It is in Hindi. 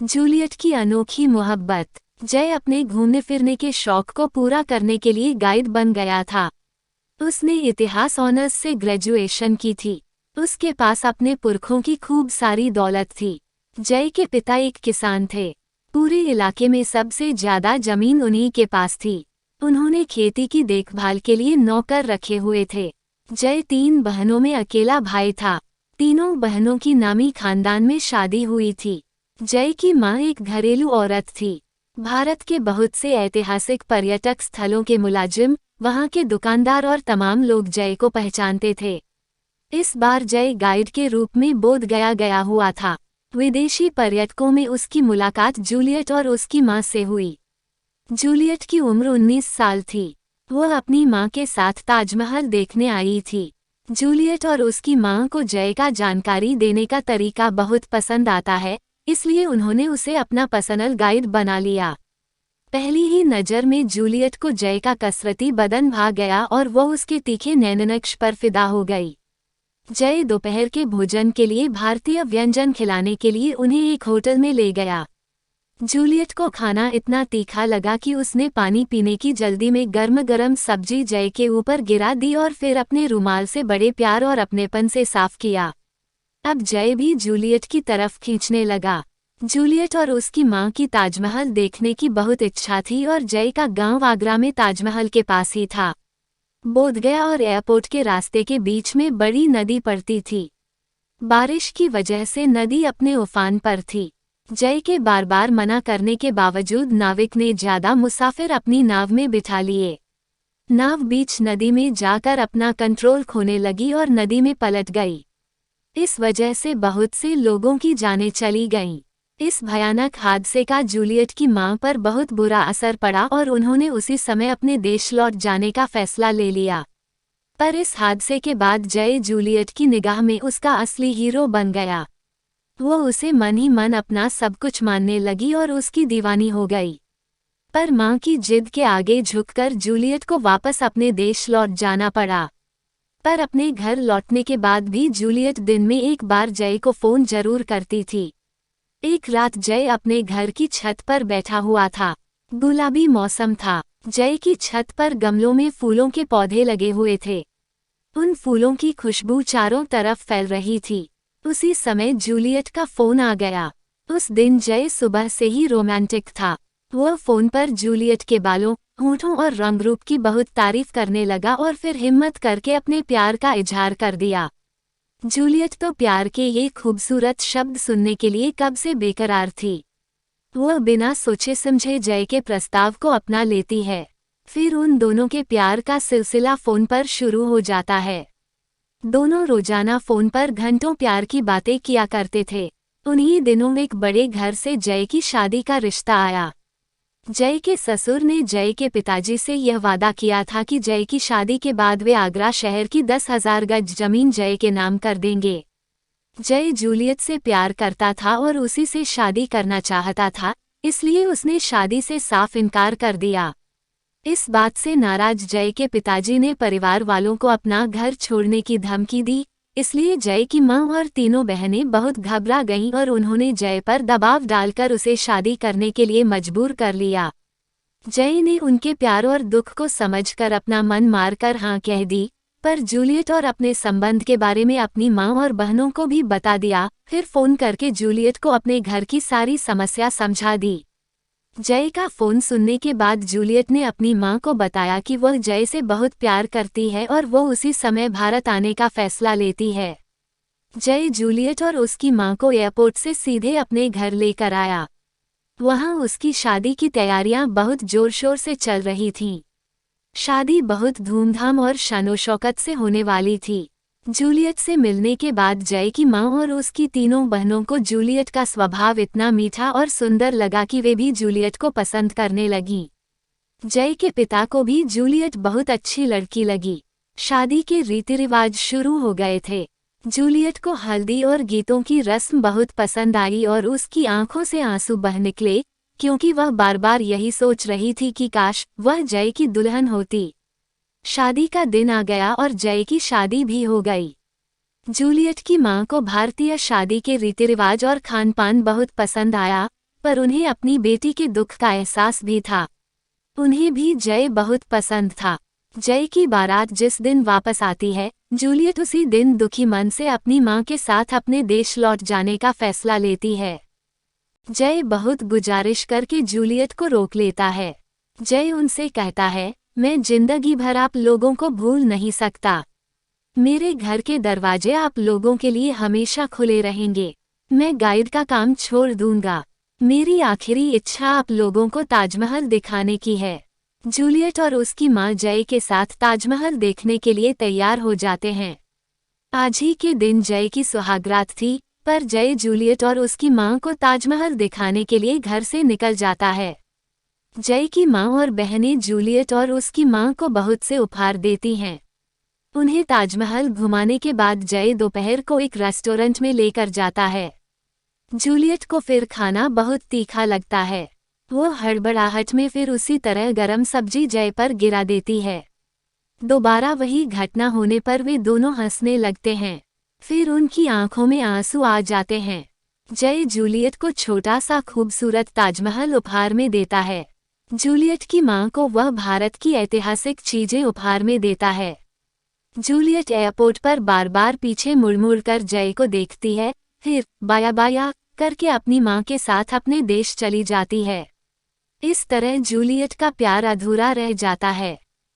जूलियट की अनोखी मोहब्बत। जय अपने घूमने फिरने के शौक को पूरा करने के लिए गाइड बन गया था। उसने इतिहास ऑनर्स से ग्रेजुएशन की थी। उसके पास अपने पुरखों की खूब सारी दौलत थी। जय के पिता एक किसान थे। पूरे इलाके में सबसे ज्यादा जमीन उन्हीं के पास थी। उन्होंने खेती की देखभाल के लिए नौकर रखे हुए थे। जय 3 बहनों में अकेला भाई था। तीनों बहनों की नामी खानदान में शादी हुई थी। जय की मां एक घरेलू औरत थी। भारत के बहुत से ऐतिहासिक पर्यटक स्थलों के मुलाजिम, वहां के दुकानदार और तमाम लोग जय को पहचानते थे। इस बार जय गाइड के रूप में बोध गया हुआ था। विदेशी पर्यटकों में उसकी मुलाकात जूलियट और उसकी मां से हुई। जूलियट की उम्र 19 साल थी। वह अपनी मां के साथ ताजमहल देखने आई थी। जूलियट और उसकी मां को जय का जानकारी देने का तरीका बहुत पसंद आता है, इसलिए उन्होंने उसे अपना पर्सनल गाइड बना लिया। पहली ही नज़र में जूलियट को जय का कसरती बदन भा गया और वह उसके तीखे नैननक्श पर फिदा हो गई। जय दोपहर के भोजन के लिए भारतीय व्यंजन खिलाने के लिए उन्हें एक होटल में ले गया। जूलियट को खाना इतना तीखा लगा कि उसने पानी पीने की जल्दी में गर्म गर्म सब्जी जय के ऊपर गिरा दी और फिर अपने रुमाल से बड़े प्यार और अपनेपन से साफ किया। अब जय भी जूलियट की तरफ खींचने लगा। जूलियट और उसकी मां की ताजमहल देखने की बहुत इच्छा थी और जय का गांव आगरा में ताजमहल के पास ही था। बोधगया और एयरपोर्ट के रास्ते के बीच में बड़ी नदी पड़ती थी। बारिश की वजह से नदी अपने उफान पर थी। जय के बार बार मना करने के बावजूद नाविक ने ज्यादा मुसाफिर अपनी नाव में बिठा लिए। नाव बीच नदी में जाकर अपना कंट्रोल खोने लगी और नदी में पलट गई। इस वजह से बहुत से लोगों की जानें चली गईं। इस भयानक हादसे का जूलियट की मां पर बहुत बुरा असर पड़ा और उन्होंने उसी समय अपने देश लौट जाने का फैसला ले लिया। पर इस हादसे के बाद जय जूलियट की निगाह में उसका असली हीरो बन गया। वो उसे मन ही मन अपना सब कुछ मानने लगी और उसकी दीवानी हो गई। पर मां की जिद के आगे झुककर जूलियट को वापस अपने देश लौट जाना पड़ा। पर अपने घर लौटने के बाद भी जूलियट दिन में एक बार जय को फोन जरूर करती थी। एक रात जय अपने घर की छत पर बैठा हुआ था। गुलाबी मौसम था। जय की छत पर गमलों में फूलों के पौधे लगे हुए थे। उन फूलों की खुशबू चारों तरफ फैल रही थी। उसी समय जूलियट का फोन आ गया। उस दिन जय सुबह से ही रोमांटिक था। वह फोन पर जूलियट के बालों, होठों और रंग रूप की बहुत तारीफ करने लगा और फिर हिम्मत करके अपने प्यार का इजहार कर दिया। जूलियट तो प्यार के ये खूबसूरत शब्द सुनने के लिए कब से बेकरार थी। वह बिना सोचे समझे जय के प्रस्ताव को अपना लेती है। फिर उन दोनों के प्यार का सिलसिला फोन पर शुरू हो जाता है। दोनों रोजाना फोन पर घंटों प्यार की बातें किया करते थे। उन्हीं दिनों एक बड़े घर से जय की शादी का रिश्ता आया। जय के ससुर ने जय के पिताजी से यह वादा किया था कि जय की शादी के बाद वे आगरा शहर की 10,000 गज जमीन जय के नाम कर देंगे। जय जूलियट से प्यार करता था और उसी से शादी करना चाहता था, इसलिए उसने शादी से साफ इनकार कर दिया। इस बात से नाराज जय के पिताजी ने परिवार वालों को अपना घर छोड़ने की धमकी दी, इसलिए जय की मां और तीनों बहनें बहुत घबरा गईं और उन्होंने जय पर दबाव डालकर उसे शादी करने के लिए मजबूर कर लिया। जय ने उनके प्यार और दुख को समझकर अपना मन मारकर हाँ कह दी, पर जूलियट और अपने संबंध के बारे में अपनी मां और बहनों को भी बता दिया। फिर फोन करके जूलियट को अपने घर की सारी समस्या समझा दी। जय का फोन सुनने के बाद जूलियट ने अपनी मां को बताया कि वह जय से बहुत प्यार करती है और वो उसी समय भारत आने का फैसला लेती है। जय जूलियट और उसकी मां को एयरपोर्ट से सीधे अपने घर लेकर आया। वहां उसकी शादी की तैयारियां बहुत जोर शोर से चल रही थीं। शादी बहुत धूमधाम और शानो-शौकत से होने वाली थी। जूलियट से मिलने के बाद जय की मां और उसकी तीनों बहनों को जूलियट का स्वभाव इतना मीठा और सुंदर लगा कि वे भी जूलियट को पसंद करने लगीं। जय के पिता को भी जूलियट बहुत अच्छी लड़की लगी। शादी के रीति रिवाज शुरू हो गए थे। जूलियट को हल्दी और गीतों की रस्म बहुत पसंद आई और उसकी आंखों से आंसू बह निकले, क्योंकि वह बार बार यही सोच रही थी कि काश वह जय की दुल्हन होती। शादी का दिन आ गया और जय की शादी भी हो गई। जूलियट की मां को भारतीय शादी के रीति रिवाज और खान पान बहुत पसंद आया, पर उन्हें अपनी बेटी के दुख का एहसास भी था। उन्हें भी जय बहुत पसंद था। जय की बारात जिस दिन वापस आती है, जूलियट उसी दिन दुखी मन से अपनी मां के साथ अपने देश लौट जाने का फैसला लेती है। जय बहुत गुजारिश करके जूलियट को रोक लेता है। जय उनसे कहता है, मैं जिंदगी भर आप लोगों को भूल नहीं सकता। मेरे घर के दरवाजे आप लोगों के लिए हमेशा खुले रहेंगे। मैं गाइड का काम छोड़ दूंगा। मेरी आखिरी इच्छा आप लोगों को ताजमहल दिखाने की है। जूलियट और उसकी मां जय के साथ ताजमहल देखने के लिए तैयार हो जाते हैं। आज ही के दिन जय की सुहागरात थी, पर जय जूलियट और उसकी मां को ताजमहल दिखाने के लिए घर से निकल जाता है। जय की मां और बहनें जूलियट और उसकी मां को बहुत से उपहार देती हैं। उन्हें ताजमहल घुमाने के बाद जय दोपहर को एक रेस्टोरेंट में लेकर जाता है। जूलियट को फिर खाना बहुत तीखा लगता है। वो हड़बड़ाहट में फिर उसी तरह गरम सब्जी जय पर गिरा देती है। दोबारा वही घटना होने पर वे दोनों हंसने लगते हैं। फिर उनकी आंखों में आंसू आ जाते हैं। जय जूलियट को छोटा सा खूबसूरत ताजमहल उपहार में देता है। जूलियट की मां को वह भारत की ऐतिहासिक चीजें उपहार में देता है। जूलियट एयरपोर्ट पर बार बार पीछे मुड़ कर जय को देखती है, फिर बाया बाया करके अपनी मां के साथ अपने देश चली जाती है। इस तरह जूलियट का प्यार अधूरा रह जाता है।